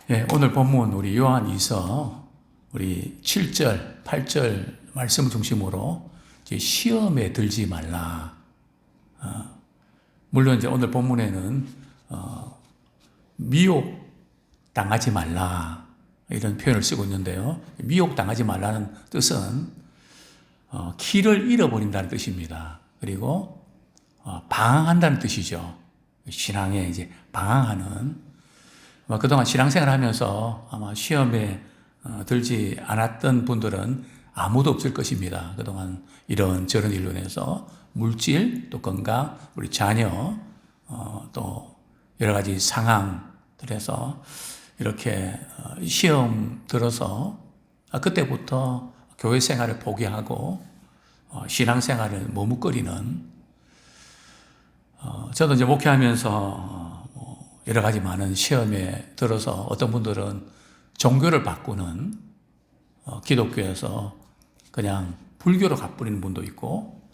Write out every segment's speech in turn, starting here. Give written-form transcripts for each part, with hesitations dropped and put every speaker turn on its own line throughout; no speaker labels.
예, 오늘 본문 우리 요한이서 우리 7절, 8절 말씀 중심으로 이제 시험에 들지 말라. 물론 이제 오늘 본문에는 미혹 당하지 말라 이런 표현을 쓰고 있는데요. 미혹 당하지 말라는 뜻은 길을 잃어버린다는 뜻입니다. 그리고 방황한다는 뜻이죠. 신앙에 이제 방황하는. 그동안 신앙생활 하면서 아마 시험에 들지 않았던 분들은 아무도 없을 것입니다. 그동안 이런저런 일로 인해서 물질, 또 건강, 우리 자녀, 또 여러 가지 상황들에서 이렇게 시험 들어서 그때부터 교회 생활을 포기하고 신앙생활을 머뭇거리는, 저도 이제 목회하면서 여러 가지 많은 시험에 들어서 어떤 분들은 종교를 바꾸는, 기독교에서 그냥 불교로 가버리는 분도 있고,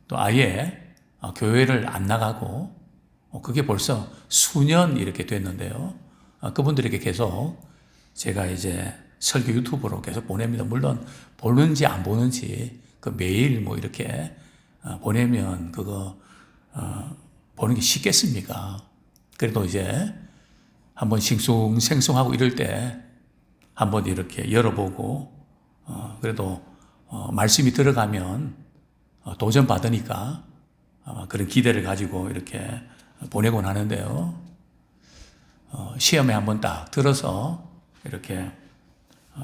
또 아예 교회를 안 나가고, 그게 벌써 수년 이렇게 됐는데요. 그분들에게 계속 제가 이제 설교 유튜브로 계속 보냅니다. 물론 보는지 안 보는지 그 매일 뭐 이렇게 보내면 그거 보는 게 쉽겠습니까? 그래도 이제 한번 싱숭생숭하고 이럴 때 한번 이렇게 열어보고, 그래도 말씀이 들어가면 도전받으니까 그런 기대를 가지고 이렇게 보내곤 하는데요. 시험에 한번 딱 들어서 이렇게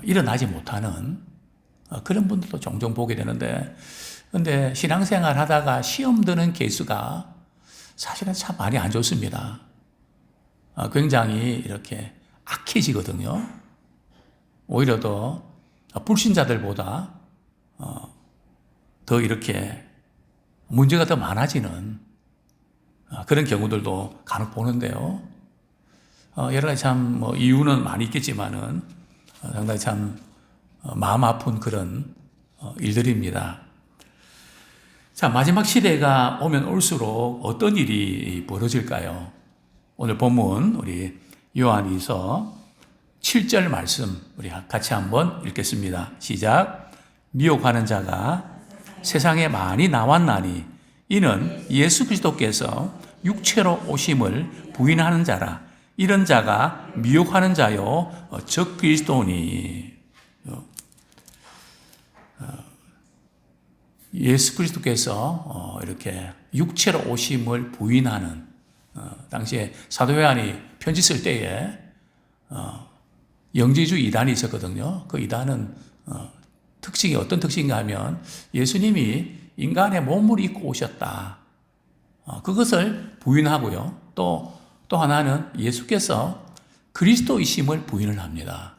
일어나지 못하는 그런 분들도 종종 보게 되는데, 근데 신앙생활 하다가 시험 드는 개수가 사실은 참 많이 안 좋습니다. 굉장히 이렇게 악해지거든요. 오히려 더 불신자들보다 더 이렇게 문제가 더 많아지는 그런 경우들도 간혹 보는데요. 여러 가지 참 이유는 많이 있겠지만은 상당히 참 마음 아픈 그런 일들입니다. 자, 마지막 시대가 오면 올수록 어떤 일이 벌어질까요? 오늘 본문 우리 요한이서 7절 말씀 우리 같이 한번 읽겠습니다. 시작. 미혹하는 자가 세상에 많이 나왔나니 이는 예수 그리스도께서 육체로 오심을 부인하는 자라. 이런 자가 미혹하는 자요 적 그리스도니. 예수 그리스도께서 이렇게 육체로 오심을 부인하는, 당시에 사도 요한이 편지 쓸 때에 영지주 이단이 있었거든요. 그 이단은 특징이 어떤 특징인가 하면 예수님이 인간의 몸을 입고 오셨다, 그것을 부인하고요. 또 하나는 예수께서 그리스도이심을 부인을 합니다.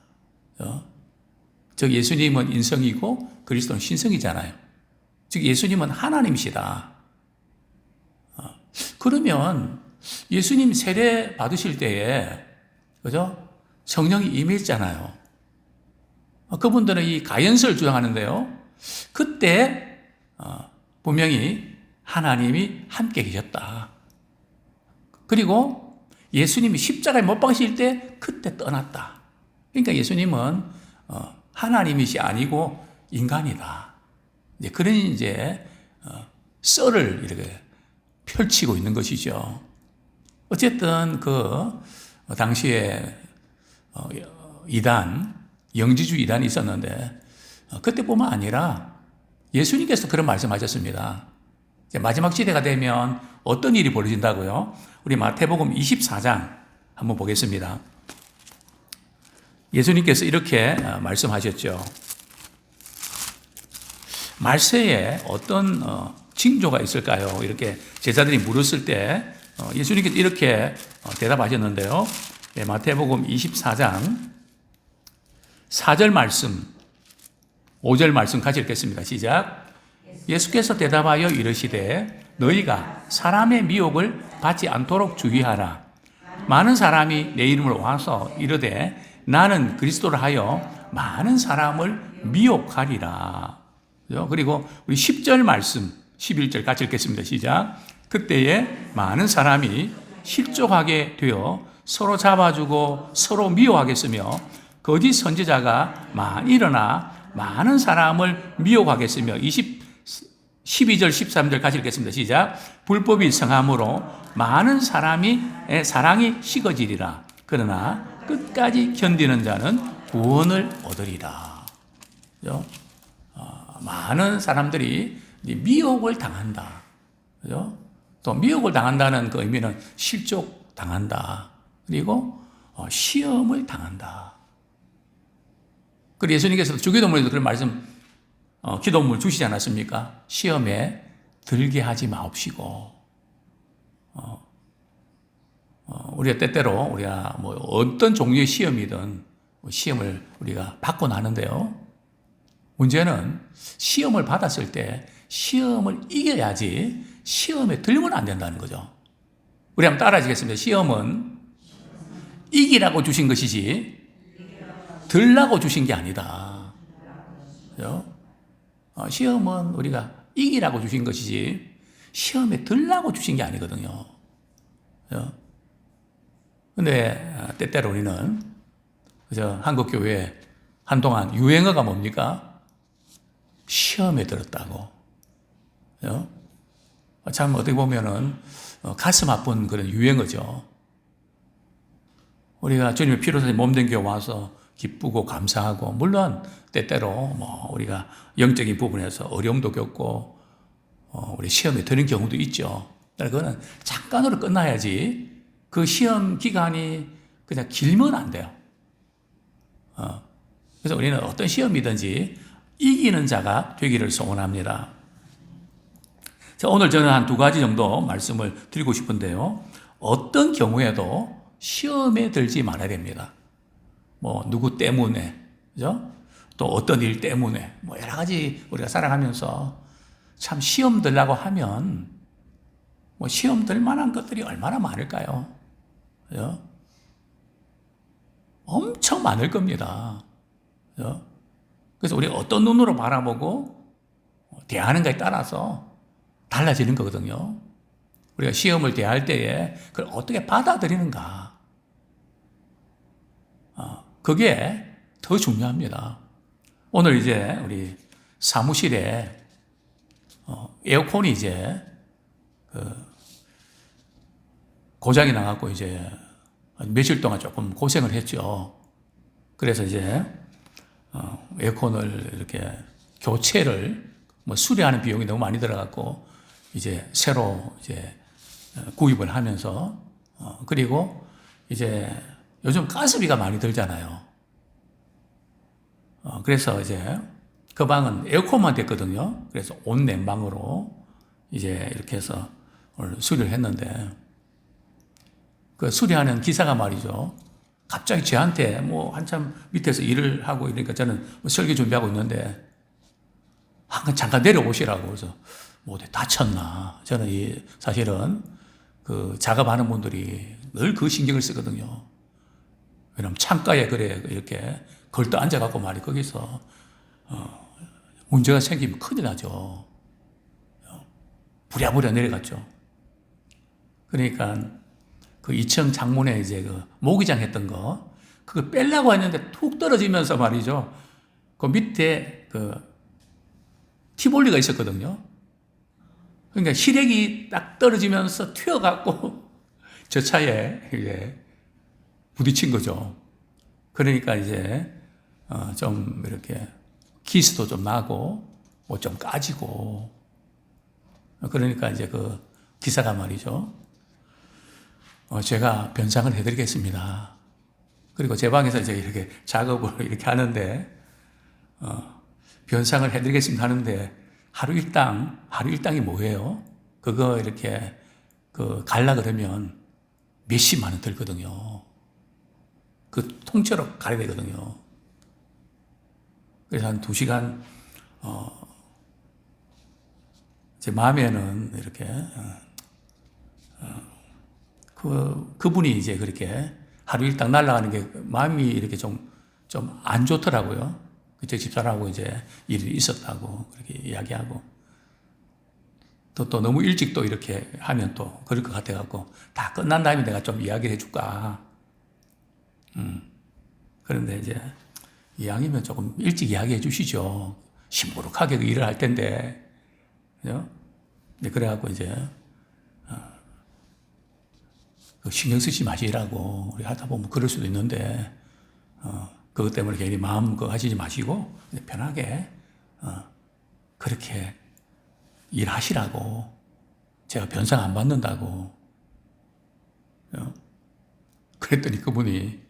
즉 예수님은 인성이고 그리스도는 신성이잖아요. 즉 예수님은 하나님이시다. 그러면 예수님 세례 받으실 때에, 그죠? 성령이 임했잖아요. 그분들은 이 가연설 주장하는데요. 그때 분명히 하나님이 함께 계셨다. 그리고 예수님이 십자가에 못 박히실 때 그때 떠났다. 그러니까 예수님은 하나님이시 아니고 인간이다. 이제 그런 이제 썰을 이렇게 펼치고 있는 것이죠. 어쨌든 그 당시에 이단, 영지주 이단이 있었는데 그때뿐만 아니라 예수님께서 그런 말씀하셨습니다. 이제 마지막 시대가 되면 어떤 일이 벌어진다고요? 우리 마태복음 24장 한번 보겠습니다. 예수님께서 이렇게 말씀하셨죠. 말세에 어떤 징조가 있을까요? 이렇게 제자들이 물었을 때 예수님께서 이렇게 대답하셨는데요. 네, 마태복음 24장 4절 말씀, 5절 말씀 같이 읽겠습니다. 시작. 예수께서 대답하여 이르시되 너희가 사람의 미혹을 받지 않도록 주의하라. 많은 사람이 내 이름을 와서 이르되 나는 그리스도를 하여 많은 사람을 미혹하리라. 그리고 우리 10절 말씀, 11절 같이 읽겠습니다. 시작. 그때에 많은 사람이 실족하게 되어 서로 잡아주고 서로 미워하겠으며 거짓 선지자가 일어나 많은 사람을 미혹하겠으며 12절 13절 같이 읽겠습니다. 시작. 불법이 성함으로 많은 사람이 사랑이 식어지리라. 그러나 끝까지 견디는 자는 구원을 얻으리라. 그죠? 많은 사람들이 미혹을 당한다. 그죠? 또 미혹을 당한다는 그 의미는 실족 당한다. 그리고 시험을 당한다. 그리고 예수님께서도 주기도문에도 그런 말씀, 기도문을 주시지 않았습니까? 시험에 들게 하지 마옵시고, 우리가 때때로 우리가 뭐 어떤 종류의 시험이든 시험을 우리가 받고 나는데요. 문제는 시험을 받았을 때 시험을 이겨야지 시험에 들면 안 된다는 거죠. 우리 한번 따라하시겠습니다. 시험은 이기라고 주신 것이지 들라고 주신 게 아니다. 그죠? 시험은 우리가 이기라고 주신 것이지 시험에 들라고 주신 게 아니거든요. 그죠? 근데 때때로 우리는 그죠? 한국 교회에 한동안 유행어가 뭡니까? 시험에 들었다고. 그죠? 참 어떻게 보면은 가슴 아픈 그런 유행어죠. 우리가 주님의 피로 사 몸된 교회 와서 기쁘고 감사하고, 물론 때때로 뭐 우리가 영적인 부분에서 어려움도 겪고 우리 시험에 드는 경우도 있죠. 그거는 잠깐으로 끝나야지 그 시험 기간이 그냥 길면 안 돼요. 그래서 우리는 어떤 시험이든지 이기는 자가 되기를 소원합니다. 자, 오늘 저는 한 2가지 정도 말씀을 드리고 싶은데요. 어떤 경우에도 시험에 들지 말아야 됩니다. 뭐 누구 때문에, 그죠? 또 어떤 일 때문에, 뭐 여러 가지 우리가 살아가면서 참 시험 들라고 하면 뭐 시험 들 만한 것들이 얼마나 많을까요? 그죠? 엄청 많을 겁니다. 그죠? 그래서 우리가 어떤 눈으로 바라보고 대하는가에 따라서 달라지는 거거든요. 우리가 시험을 대할 때에 그걸 어떻게 받아들이는가. 그게 더 중요합니다. 오늘 이제 우리 사무실에 에어컨이 이제 고장이 나갖고 이제 며칠 동안 조금 고생을 했죠. 그래서 이제 에어컨을 이렇게 교체를 뭐 수리하는 비용이 너무 많이 들어갔고 이제 새로 이제 구입을 하면서 그리고 이제 요즘 가스비가 많이 들잖아요. 그래서 이제 그 방은 에어컨만 됐거든요. 그래서 온 냉방으로 이제 이렇게 해서 오늘 수리를 했는데 그 수리하는 기사가 말이죠. 갑자기 저한테 뭐 한참 밑에서 일을 하고 이러니까 저는 뭐 설계 준비하고 있는데 잠깐 내려오시라고. 그래서 뭐 어디 다쳤나. 저는 사실은 그 작업하는 분들이 늘 그 신경을 쓰거든요. 왜냐면 창가에 그래 이렇게 걸터 앉아갖고 말이 거기서 문제가 생기면 큰일 나죠. 부랴부랴 내려갔죠. 그러니까 그 2층 창문에 이제 그 모기장 했던 거 그거 빼려고 했는데 툭 떨어지면서 말이죠. 그 밑에 그 티볼리가 있었거든요. 그러니까 시래기 딱 떨어지면서 튀어갖고 저 차에 이제 부딪힌 거죠. 그러니까 이제 좀 이렇게 기스도 좀 나고 뭐 좀 까지고 그러니까 이제 그 기사가 말이죠. 제가 변상을 해드리겠습니다. 그리고 제 방에서 이제 이렇게 작업을 이렇게 하는데 변상을 해드리겠습니다 하는데 하루 일당이 뭐예요? 그거 이렇게 갈라 그러면 몇십만 원 들거든요. 그 통째로 가야 되거든요. 그래서 한 2시간, 제 마음에는 이렇게, 그분이 이제 그렇게 하루 일당 날아가는 게 마음이 이렇게 좀 안 좋더라고요. 제 집사람하고 이제 일이 있었다고 그렇게 이야기하고. 또 너무 일찍 또 이렇게 하면 또 그럴 것 같아갖고 다 끝난 다음에 내가 좀 이야기를 해줄까. 그런데 이제 이왕이면 조금 일찍 이야기해 주시죠. 시무룩하게 그 일을 할 텐데. 그죠? 그래갖고 이제, 신경 쓰지 마시라고 우리 하다 보면 그럴 수도 있는데, 그것 때문에 괜히 마음 그거 하시지 마시고, 편하게, 그렇게 일하시라고. 제가 변상 안 받는다고. 그랬더니 그분이,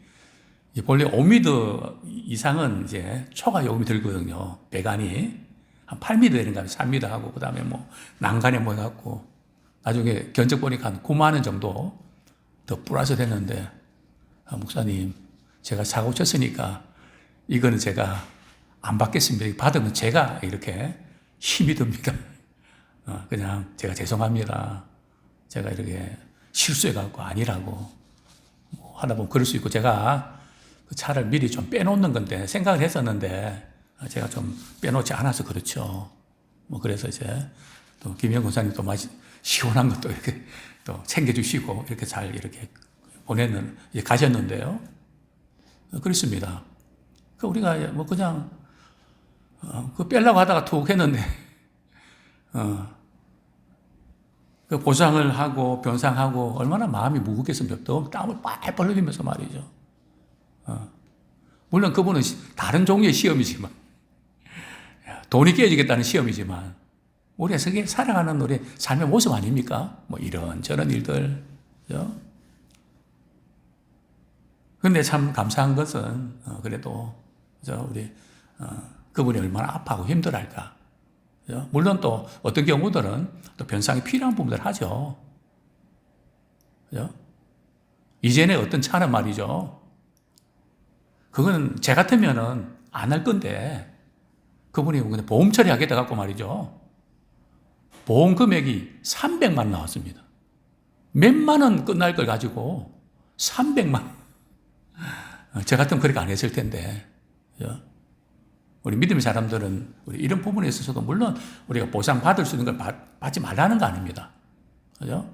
원래 5m 이상은 이제 초과 요금이 들거든요. 배관이. 한 8m 되는가, 3m 하고, 그 다음에 뭐, 난간에 뭐 해갖고, 나중에 견적 보니까 한 9만 원 정도 더 플러스 됐는데, 목사님, 제가 사고 쳤으니까, 이거는 제가 안 받겠습니다. 받으면 제가 이렇게 힘이 듭니다. 그냥 제가 죄송합니다. 제가 이렇게 실수해갖고 아니라고. 뭐 하다 보면 그럴 수 있고, 제가 그 차를 미리 좀 빼놓는 건데, 생각을 했었는데, 제가 좀 빼놓지 않아서 그렇죠. 뭐, 그래서 이제, 또, 김영 권사님 또 시원한 것도 이렇게 또 챙겨주시고, 이렇게 잘 이렇게 이제 가셨는데요. 그렇습니다. 우리가 뭐 그냥, 그 빼려고 하다가 툭 했는데, 그 보상을 하고, 변상하고, 얼마나 마음이 무겁겠습니까? 또 땀을 빨빨 흘리면서 말이죠. 물론 그분은 다른 종류의 시험이지만, 돈이 깨지겠다는 시험이지만, 우리가 살아가는 우리 삶의 모습 아닙니까? 뭐 이런저런 일들. 그죠? 근데 참 감사한 것은, 그래도, 우리, 그분이 얼마나 아파하고 힘들할까. 그죠? 물론 또 어떤 경우들은 또 변상이 필요한 부분들 하죠. 그죠? 이전에 어떤 차는 말이죠. 그거는 제 같으면은 안 할 건데, 그분이 그냥 보험 처리하겠다 갖고 말이죠. 보험 금액이 300만 원 나왔습니다. 몇만 원 끝날 걸 가지고 300만 원. 저 같으면 그렇게 안 했을 텐데. 그죠? 우리 믿음의 사람들은 우리 이런 부분에 있어서도 물론 우리가 보상받을 수 있는 걸 받지 말라는 거 아닙니다. 그죠?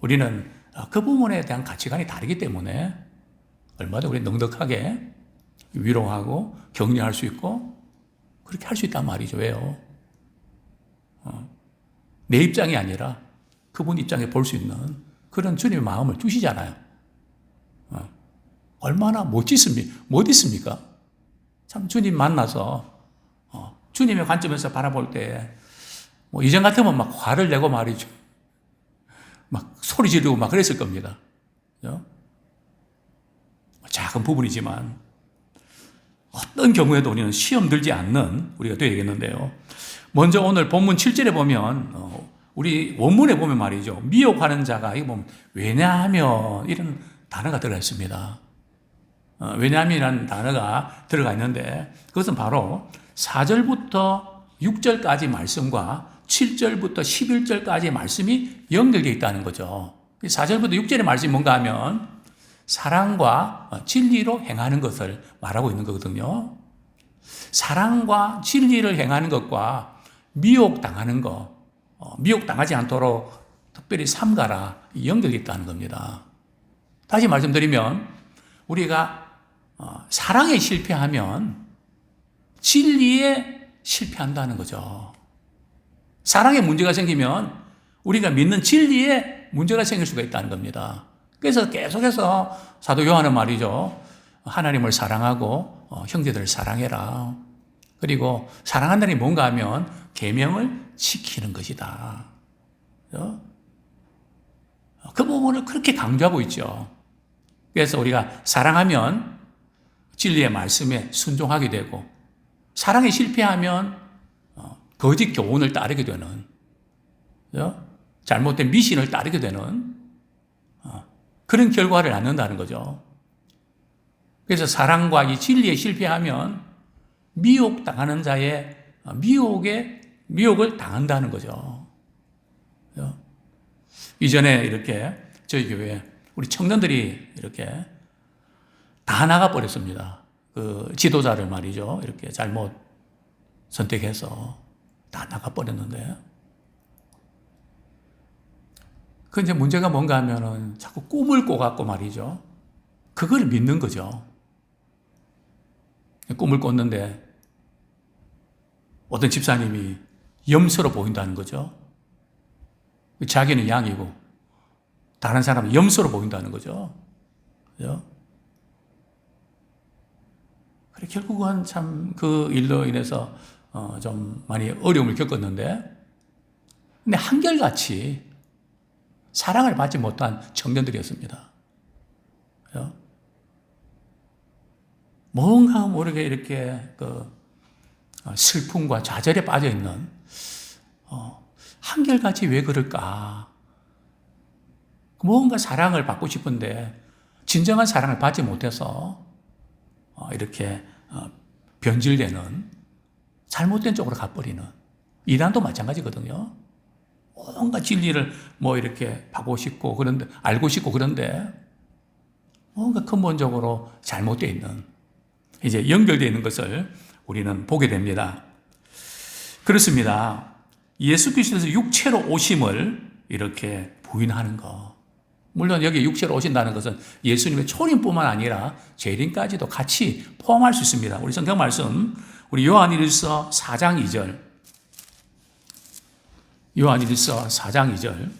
우리는 그 부분에 대한 가치관이 다르기 때문에 얼마든지 우리 넉넉하게 위로하고 격려할 수 있고 그렇게 할 수 있단 말이죠. 왜요? 내 입장이 아니라 그분 입장에 볼 수 있는 그런 주님의 마음을 주시잖아요. 얼마나 멋있습니까? 참 주님 만나서 주님의 관점에서 바라볼 때 뭐 이전 같으면 막 화를 내고 말이죠. 막 소리 지르고 막 그랬을 겁니다. 그죠? 작은 부분이지만 어떤 경우에도 우리는 시험 들지 않는 우리가 되어야겠는데요. 먼저 오늘 본문 7절에 보면 우리 원문에 보면 말이죠. 미혹하는 자가 이거 보면 왜냐하면 이런 단어가 들어가 있습니다. 왜냐하면이라는 단어가 들어가 있는데 그것은 바로 4절부터 6절까지 말씀과 7절부터 11절까지의 말씀이 연결되어 있다는 거죠. 4절부터 6절의 말씀이 뭔가 하면 사랑과 진리로 행하는 것을 말하고 있는 거거든요. 사랑과 진리를 행하는 것과 미혹당하는 것, 미혹당하지 않도록 특별히 삼가라 연결되어 있다는 겁니다. 다시 말씀드리면 우리가 사랑에 실패하면 진리에 실패한다는 거죠. 사랑에 문제가 생기면 우리가 믿는 진리에 문제가 생길 수가 있다는 겁니다. 그래서 계속해서 사도 요한은 말이죠. 하나님을 사랑하고 형제들을 사랑해라. 그리고 사랑한다는 게 뭔가 하면 계명을 지키는 것이다. 그 부분을 그렇게 강조하고 있죠. 그래서 우리가 사랑하면 진리의 말씀에 순종하게 되고 사랑에 실패하면 거짓 교훈을 따르게 되는 잘못된 미신을 따르게 되는 그런 결과를 낳는다는 거죠. 그래서 사랑과 이 진리에 실패하면 미혹당하는 자의 미혹을 당한다는 거죠. 이전에 이렇게 저희 교회 우리 청년들이 이렇게 다 나가버렸습니다. 그 지도자를 말이죠. 이렇게 잘못 선택해서 다 나가버렸는데. 그 이제 문제가 뭔가 하면은 자꾸 꿈을 꿔갖고 말이죠. 그걸 믿는 거죠. 꿈을 꿨는데 어떤 집사님이 염소로 보인다는 거죠. 자기는 양이고 다른 사람은 염소로 보인다는 거죠. 그죠? 그래, 결국은 참 그 일로 인해서 좀 많이 어려움을 겪었는데, 근데 한결같이 사랑을 받지 못한 청년들이었습니다. 그죠? 뭔가 모르게 이렇게 슬픔과 좌절에 빠져 있는, 한결같이 왜 그럴까? 뭔가 사랑을 받고 싶은데 진정한 사랑을 받지 못해서 이렇게 변질되는, 잘못된 쪽으로 가버리는, 이단도 마찬가지거든요. 뭔가 진리를 이렇게 받고 싶고 그런데, 알고 싶고 그런데 뭔가 근본적으로 잘못되어 있는, 이제 연결되어 있는 것을 우리는 보게 됩니다. 그렇습니다. 예수 그리스도에서 육체로 오심을 이렇게 부인하는 거. 물론 여기 육체로 오신다는 것은 예수님의 초림뿐만 아니라 재림까지도 같이 포함할 수 있습니다. 우리 성경 말씀, 우리 요한일서 4장 2절. 요한일서 4장 2절.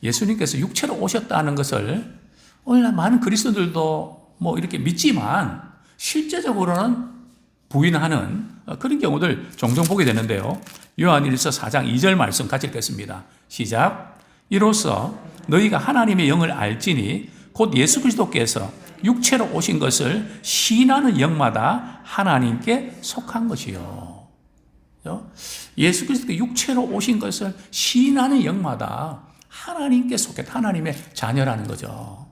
예수님께서 육체로 오셨다는 것을 오늘날 많은 그리스도들도 이렇게 믿지만 실제적으로는 부인하는 그런 경우들 종종 보게 되는데요. 요한일서 4장 2절 말씀 같이 읽겠습니다. 시작. 이로써 너희가 하나님의 영을 알지니 곧 예수 그리스도께서 육체로 오신 것을 시인하는 영마다 하나님께 속한 것이요. 예수 그리스도가 육체로 오신 것을 시인하는 영마다 하나님께 속했다. 하나님의 자녀라는 거죠.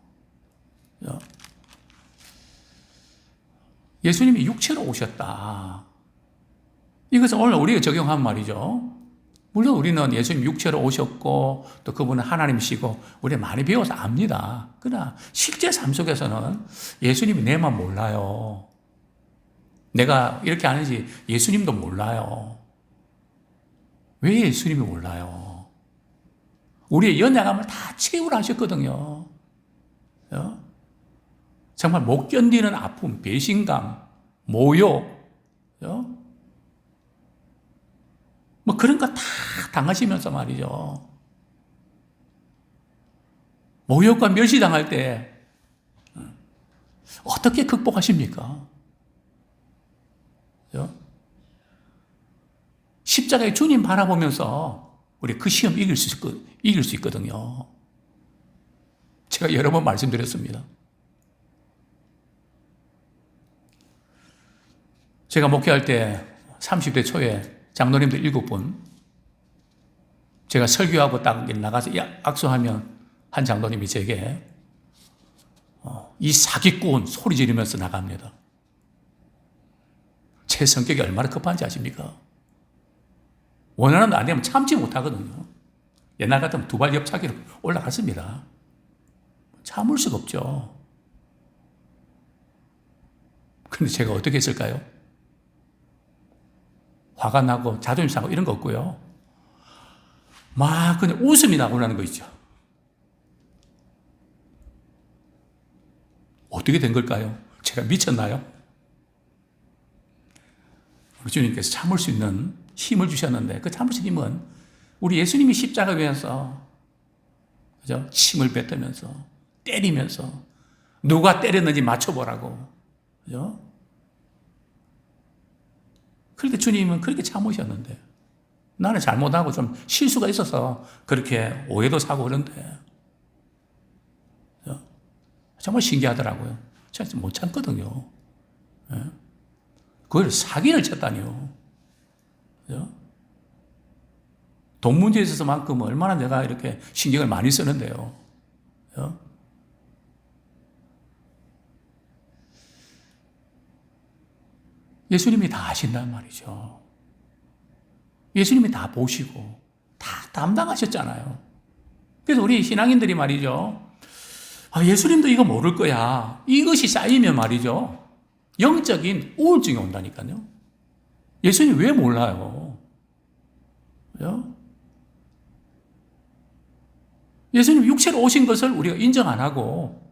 예수님이 육체로 오셨다. 이것은 오늘 우리가 적용한 말이죠. 물론 우리는 예수님 육체로 오셨고 또 그분은 하나님이시고 우리 많이 배워서 압니다. 그러나 실제 삶 속에서는 예수님이 내만 몰라요. 내가 이렇게 하는지 예수님도 몰라요. 왜 예수님이 몰라요? 우리의 연약함을 다 채우라 하셨거든요. 정말 못 견디는 아픔, 배신감, 모욕, 그런 거 다 당하시면서 말이죠. 모욕과 멸시당할 때 어떻게 극복하십니까? 십자가의 주님 바라보면서 우리 그 시험 이길 수 있거든요. 제가 여러 번 말씀드렸습니다. 제가 목회할 때 30대 초에 장로님들 7분, 제가 설교하고 딱 나가서 악수하면 한 장로님이 제게 이 사기꾼 소리 지르면서 나갑니다. 제 성격이 얼마나 급한지 아십니까? 원하는 거 안 되면 참지 못하거든요. 옛날 같으면 두 발 옆차기로 올라갔습니다. 참을 수가 없죠. 근데 제가 어떻게 했을까요? 화가 나고 자존심 상하고 이런 거 없고요. 막 그냥 웃음이 나고 나는 거 있죠. 어떻게 된 걸까요? 제가 미쳤나요? 우리 주님께서 참을 수 있는 힘을 주셨는데 그 참을 수 있는 힘은 우리 예수님이 십자가 위에서 그죠? 침을 뱉으면서 때리면서 누가 때렸는지 맞춰보라고, 그죠? 그렇게 주님은 그렇게 참으셨는데 나는 잘못하고 좀 실수가 있어서 그렇게 오해도 사고 그런데 정말 신기하더라고요. 제가 못 참거든요. 그걸 사기를 쳤다니요. 돈 문제에 있어서만큼 얼마나 내가 이렇게 신경을 많이 쓰는데요. 예수님이 다 아신단 말이죠. 예수님이 다 보시고 다 담당하셨잖아요. 그래서 우리 신앙인들이 말이죠. 예수님도 이거 모를 거야. 이것이 쌓이면 말이죠. 영적인 우울증이 온다니까요. 예수님 왜 몰라요? 예수님 육체로 오신 것을 우리가 인정 안 하고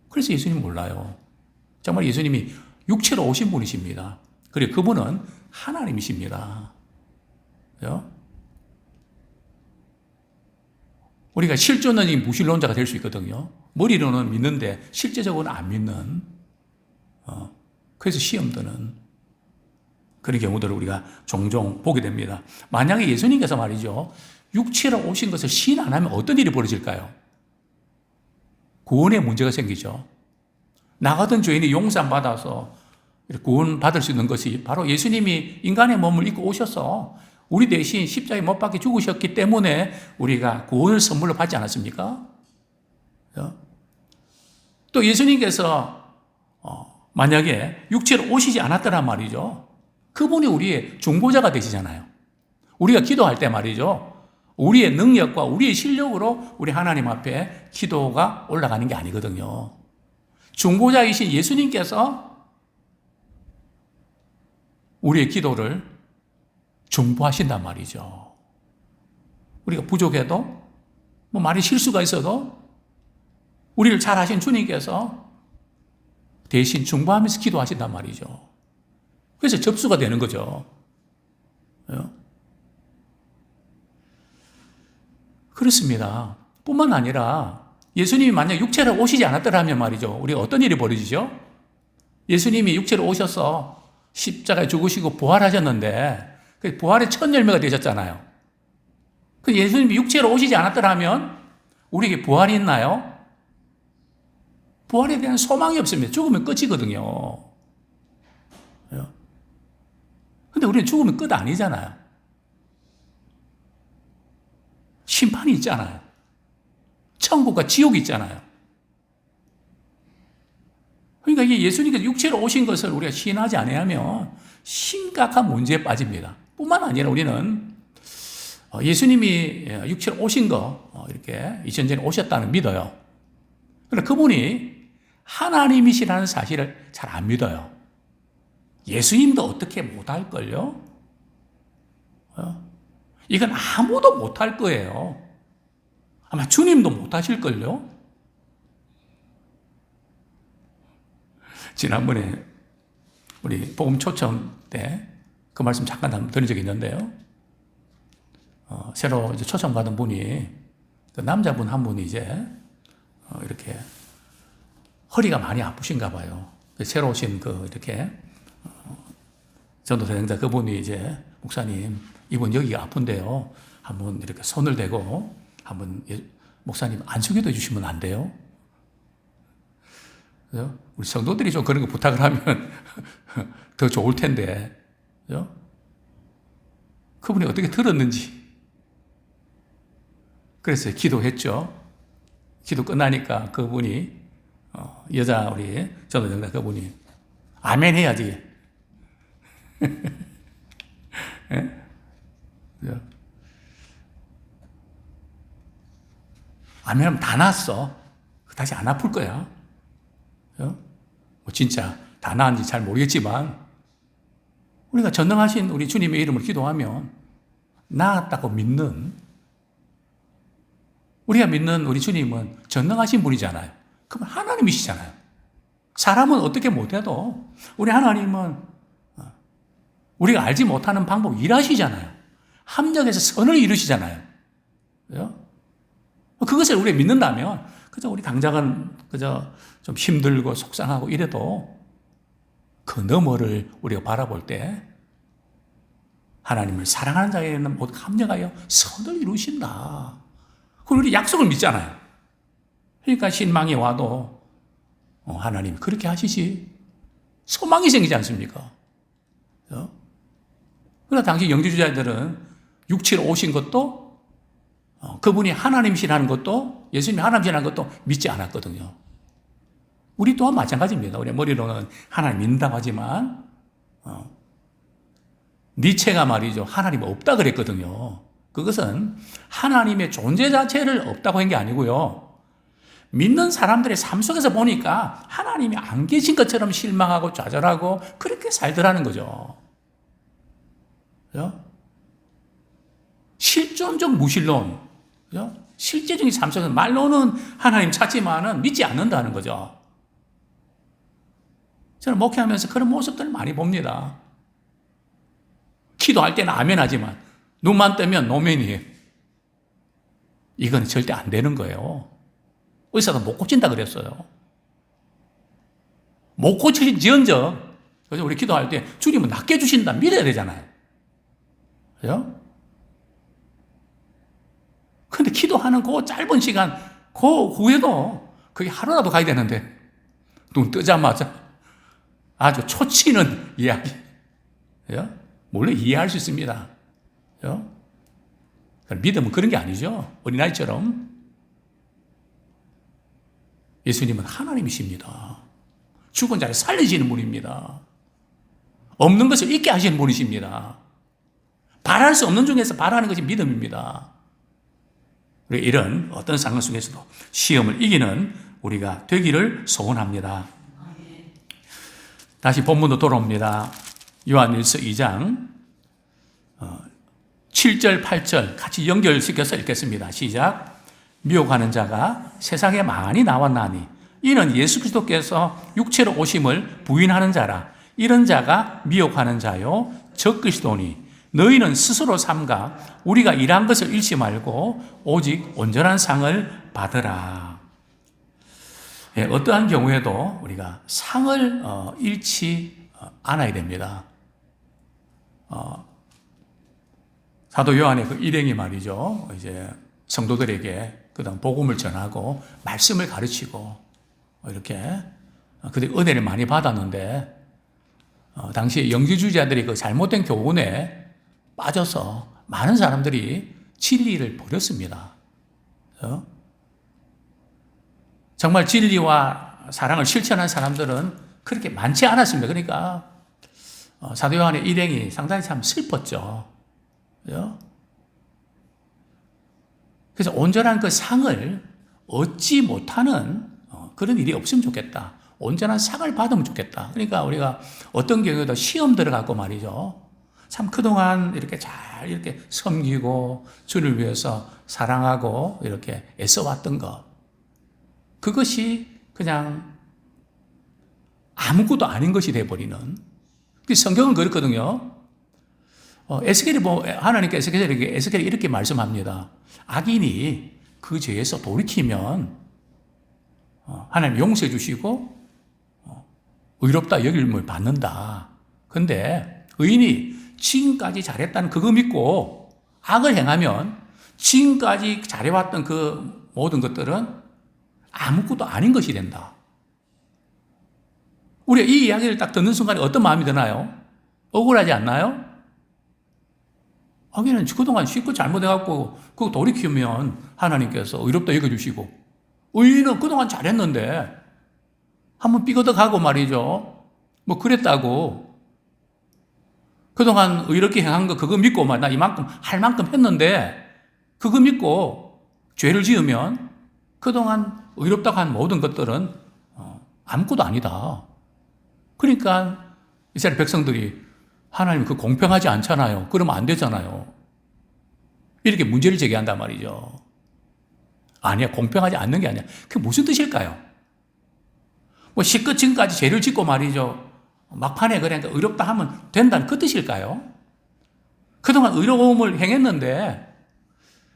그래서 예수님 몰라요. 정말 예수님이 육체로 오신 분이십니다. 그리고 그분은 하나님이십니다. 그죠? 우리가 실존은 무신론자가 될 수 있거든요. 머리로는 믿는데 실제적으로는 안 믿는, 그래서 시험 드는 그런 경우들을 우리가 종종 보게 됩니다. 만약에 예수님께서 말이죠, 육체로 오신 것을 시인 안 하면 어떤 일이 벌어질까요? 구원에 문제가 생기죠. 나 같은 죄인이 용서받아서 구원받을 수 있는 것이 바로 예수님이 인간의 몸을 입고 오셔서 우리 대신 십자가에 못 박혀 죽으셨기 때문에 우리가 구원을 선물로 받지 않았습니까? 또 예수님께서 만약에 육체로 오시지 않았더란 말이죠. 그분이 우리의 중보자가 되시잖아요. 우리가 기도할 때 말이죠. 우리의 능력과 우리의 실력으로 우리 하나님 앞에 기도가 올라가는 게 아니거든요. 중보자이신 예수님께서 우리의 기도를 중보하신단 말이죠. 우리가 부족해도, 말이 실수가 있어도 우리를 잘 아신 주님께서 대신 중보하면서 기도하신단 말이죠. 그래서 접수가 되는 거죠. 그렇습니다. 뿐만 아니라 예수님이 만약 육체로 오시지 않았더라면 말이죠. 우리가 어떤 일이 벌어지죠? 예수님이 육체로 오셔서 십자가에 죽으시고 부활하셨는데 부활의 첫 열매가 되셨잖아요. 예수님이 육체로 오시지 않았더라면 우리에게 부활이 있나요? 부활에 대한 소망이 없습니다. 죽으면 끝이거든요. 근데 우리는 죽으면 끝 아니잖아요. 심판이 있잖아요. 천국과 지옥이 있잖아요. 그러니까 이게 예수님께서 육체로 오신 것을 우리가 시인하지 않으면 심각한 문제에 빠집니다. 뿐만 아니라 우리는 예수님이 육체로 오신 거 이렇게 2000년에 오셨다는 믿어요. 그러나 그분이 하나님이시라는 사실을 잘 안 믿어요. 예수님도 어떻게 못할걸요? 이건 아무도 못할 거예요. 아마 주님도 못하실걸요? 지난번에 우리 복음 초청 때 그 말씀 잠깐 드린 적이 있는데요. 새로 이제 초청받은 분이, 그 남자분 한 분이 이제 이렇게 허리가 많이 아프신가 봐요. 새로 오신 이렇게 전도사역자 그분이 이제 목사님, 이분 여기가 아픈데요. 한번 이렇게 손을 대고 한번 목사님 안수기도 해주시면 안 돼요? 우리 성도들이 좀 그런 거 부탁을 하면 더 좋을 텐데. 그분이 어떻게 들었는지. 그래서 기도했죠. 기도 끝나니까 그분이 여자 우리 전도사역자 그분이 아멘 해야지. 아멘하면 다 낫어. 다시 안 아플 거야. 진짜 다 나은지 잘 모르겠지만 우리가 전능하신 우리 주님의 이름을 기도하면 나았다고 믿는, 우리가 믿는 우리 주님은 전능하신 분이잖아요. 그럼 하나님이시잖아요. 사람은 어떻게 못해도 우리 하나님은 우리가 알지 못하는 방법 일하시잖아요. 합력해서 선을 이루시잖아요. 그것을 우리가 믿는다면 그저 우리 당장은 그저 좀 힘들고 속상하고 이래도 그 너머를 우리가 바라볼 때 하나님을 사랑하는 자에게는 모두 합력하여 선을 이루신다. 그리고 우리 약속을 믿잖아요. 그러니까 신망이 와도 하나님이 그렇게 하시지. 소망이 생기지 않습니까? 그러나 당시 영지주자들은 육체로 오신 것도 그분이 하나님이시라는 것도 예수님이 하나님이시라는 것도 믿지 않았거든요. 우리 또한 마찬가지입니다. 우리 머리로는 하나님 믿는다고 하지만 니체가 말이죠. 하나님 없다 그랬거든요. 그것은 하나님의 존재 자체를 없다고 한 게 아니고요. 믿는 사람들의 삶 속에서 보니까 하나님이 안 계신 것처럼 실망하고 좌절하고 그렇게 살더라는 거죠. 그죠? 실존적 무신론, 그죠? 실제적인 삶 속에서 말로는 하나님 찾지만은 믿지 않는다는 거죠. 저는 목회하면서 그런 모습들을 많이 봅니다. 기도할 때는 아멘 하지만 눈만 뜨면 노멘이에요. 이건 절대 안 되는 거예요. 의사가 못 고친다 그랬어요. 못 고치지언정 그래서 우리 기도할 때 주님은 낫게 해주신다 믿어야 되잖아요. 그죠? 근데 기도하는 그 짧은 시간 그 후에도 그게 하루라도 가야 되는데 눈 뜨자마자 아주 초치는 이야기. 그죠? 물론 이해할 수 있습니다. 그죠? 믿음은 그런 게 아니죠. 어린아이처럼. 예수님은 하나님이십니다. 죽은 자를 살리시는 분입니다. 없는 것을 있게 하시는 분이십니다. 바랄 수 없는 중에서 바라는 것이 믿음입니다. 이런 어떤 상황 속에서도 시험을 이기는 우리가 되기를 소원합니다. 다시 본문으로 돌아옵니다. 요한일서 2장 7절, 8절 같이 연결시켜서 읽겠습니다. 시작. 미혹하는 자가 세상에 많이 나왔나니 이는 예수 그리스도께서 육체로 오심을 부인하는 자라. 이런 자가 미혹하는 자요 적그리스도니 너희는 스스로 삼가 우리가 일한 것을 잃지 말고 오직 온전한 상을 받으라. 예, 어떠한 경우에도 우리가 상을 잃지 않아야 됩니다. 사도 요한의 그 일행이 말이죠. 이제 성도들에게 그다음 복음을 전하고 말씀을 가르치고 이렇게 그들이 은혜를 많이 받았는데 당시 영지주의자들이 그 잘못된 교훈에 빠져서 많은 사람들이 진리를 버렸습니다. 정말 진리와 사랑을 실천한 사람들은 그렇게 많지 않았습니다. 그러니까 사도 요한의 일행이 상당히 참 슬펐죠. 그래서 온전한 그 상을 얻지 못하는 그런 일이 없으면 좋겠다. 온전한 상을 받으면 좋겠다. 그러니까 우리가 어떤 경우에도 시험 들어가고 말이죠. 참 그동안 이렇게 잘 이렇게 섬기고 주를 위해서 사랑하고 이렇게 애써왔던 것. 그것이 그냥 아무것도 아닌 것이 되어버리는. 성경은 그렇거든요. 하나님께 에스겔이 이렇게 말씀합니다. 악인이 그 죄에서 돌이키면 하나님 용서해 주시고 의롭다 여김을 받는다. 근데 의인이 지금까지 잘했다는 그거 믿고 악을 행하면 지금까지 잘해왔던 그 모든 것들은 아무것도 아닌 것이 된다. 우리가 이 이야기를 딱 듣는 순간에 어떤 마음이 드나요? 억울하지 않나요? 악인은 그동안 쉽고 잘못해갖고 그거 돌이키면 하나님께서 의롭다 여겨주시고 의인은 그동안 잘했는데 한번 삐거덕하고 말이죠. 뭐 그랬다고 그동안 의롭게 행한 거 그거 믿고 나 이만큼 할 만큼 했는데 그거 믿고 죄를 지으면 그동안 의롭다고 한 모든 것들은 아무것도 아니다. 그러니까 이스라엘 백성들이 하나님 그 공평하지 않잖아요. 그러면 안 되잖아요. 이렇게 문제를 제기한단 말이죠. 아니야, 공평하지 않는 게 아니야. 그게 무슨 뜻일까요? 뭐 시껏 지금까지 죄를 짓고 말이죠. 막판에 그러니까 의롭다 하면 된다는 그 뜻일까요? 그동안 의로움을 행했는데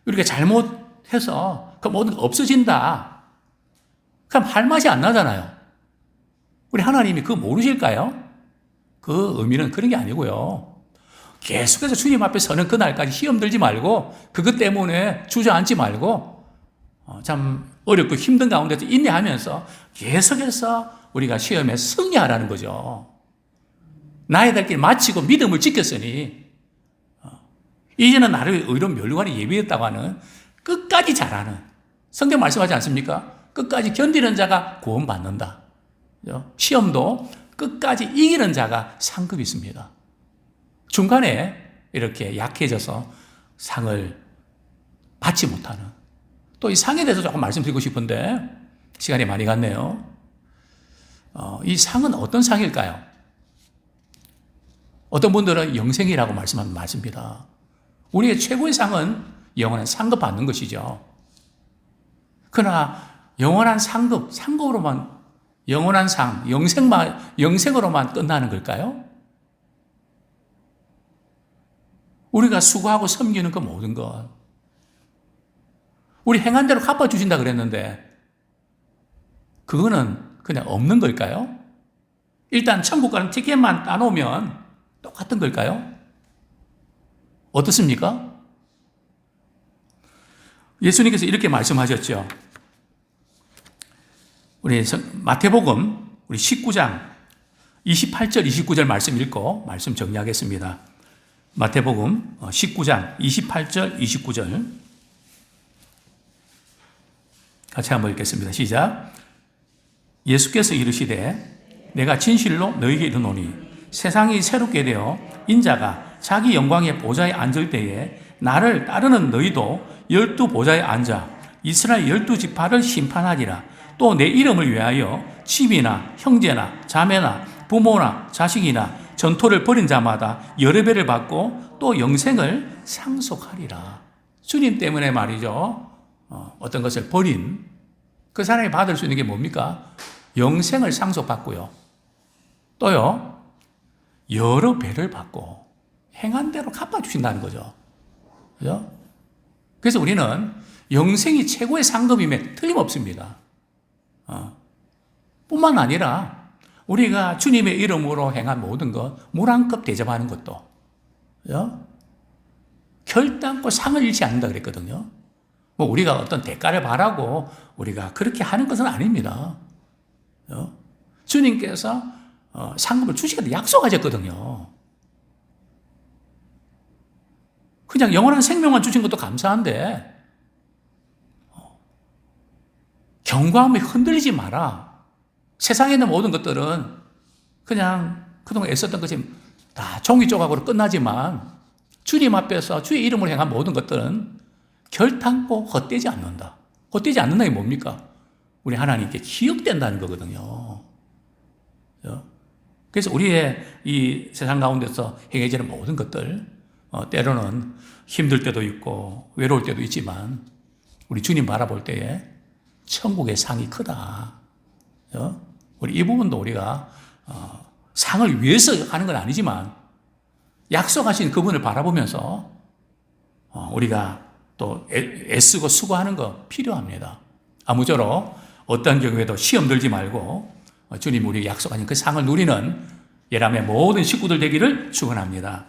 우리가 잘못해서 그 모든 게 없어진다. 그럼 할 맛이 안 나잖아요. 우리 하나님이 그거 모르실까요? 그 의미는 그런 게 아니고요. 계속해서 주님 앞에 서는 그날까지 시험 들지 말고 그것 때문에 주저앉지 말고 참 어렵고 힘든 가운데서 인내하면서 계속해서 우리가 시험에 승리하라는 거죠. 나의 될 길 마치고 믿음을 지켰으니 이제는 나를 의로운 멸류관에 예비했다고 하는 끝까지 잘하는 성경 말씀하지 않습니까? 끝까지 견디는 자가 구원받는다. 시험도 끝까지 이기는 자가 상급이 있습니다. 중간에 이렇게 약해져서 상을 받지 못하는 또 이 상에 대해서 조금 말씀드리고 싶은데 시간이 많이 갔네요. 이 상은 어떤 상일까요? 어떤 분들은 영생이라고 말씀하는 맞습니다. 우리의 최고의 상은 영원한 상급 받는 것이죠. 그러나 영원한 상급으로만 영원한 상, 영생으로만 끝나는 걸까요? 우리가 수고하고 섬기는 그 모든 것, 우리 행한 대로 갚아주신다 그랬는데 그거는 그냥 없는 걸까요? 일단 천국 가는 티켓만 따놓으면 똑같은 걸까요? 어떻습니까? 예수님께서 이렇게 말씀하셨죠. 우리 마태복음 우리 19장 28절 29절 말씀 읽고 말씀 정리하겠습니다. 마태복음 19장 28절 29절 같이 한번 읽겠습니다. 시작. 예수께서 이르시되 내가 진실로 너희에게 이르노니 세상이 새롭게 되어 인자가 자기 영광의 보좌에 앉을 때에 나를 따르는 너희도 12보좌에 앉아 이스라엘 12지파를 심판하리라. 또 내 이름을 위하여 친이나 형제나 자매나 부모나 자식이나 전토를 벌인 자마다 여러 배를 받고 또 영생을 상속하리라. 주님 때문에 말이죠. 어떤 것을 버린 그 사람이 받을 수 있는 게 뭡니까? 영생을 상속받고요. 또요, 여러 배를 받고 행한 대로 갚아주신다는 거죠. 그죠? 그래서 우리는 영생이 최고의 상급임에 틀림없습니다. 뿐만 아니라 우리가 주님의 이름으로 행한 모든 것, 물 한 컵 대접하는 것도, 그죠? 결단코 상을 잃지 않는다 그랬거든요. 뭐 우리가 어떤 대가를 바라고 우리가 그렇게 하는 것은 아닙니다. 주님께서 상급을 주시겠다 약속하셨거든요. 그냥 영원한 생명만 주신 것도 감사한데 경과함에 흔들리지 마라. 세상에 있는 모든 것들은 그냥 그동안 애썼던 것이 다 종이 조각으로 끝나지만 주님 앞에서 주의 이름으로 행한 모든 것들은 결탄코 헛되지 않는다. 헛되지 않는다는 게 뭡니까? 우리 하나님께 기억된다는 거거든요. 그래서 우리의 이 세상 가운데서 행해지는 모든 것들, 때로는 힘들 때도 있고 외로울 때도 있지만 우리 주님 바라볼 때에 천국의 상이 크다. 우리 이 부분도 우리가 상을 위해서 하는 건 아니지만 약속하신 그분을 바라보면서 우리가 또 애쓰고 수고하는 거 필요합니다. 아무쪼록 어떤 경우에도 시험 들지 말고 주님 우리 약속하신 그 상을 누리는 예람의 모든 식구들 되기를 축원합니다.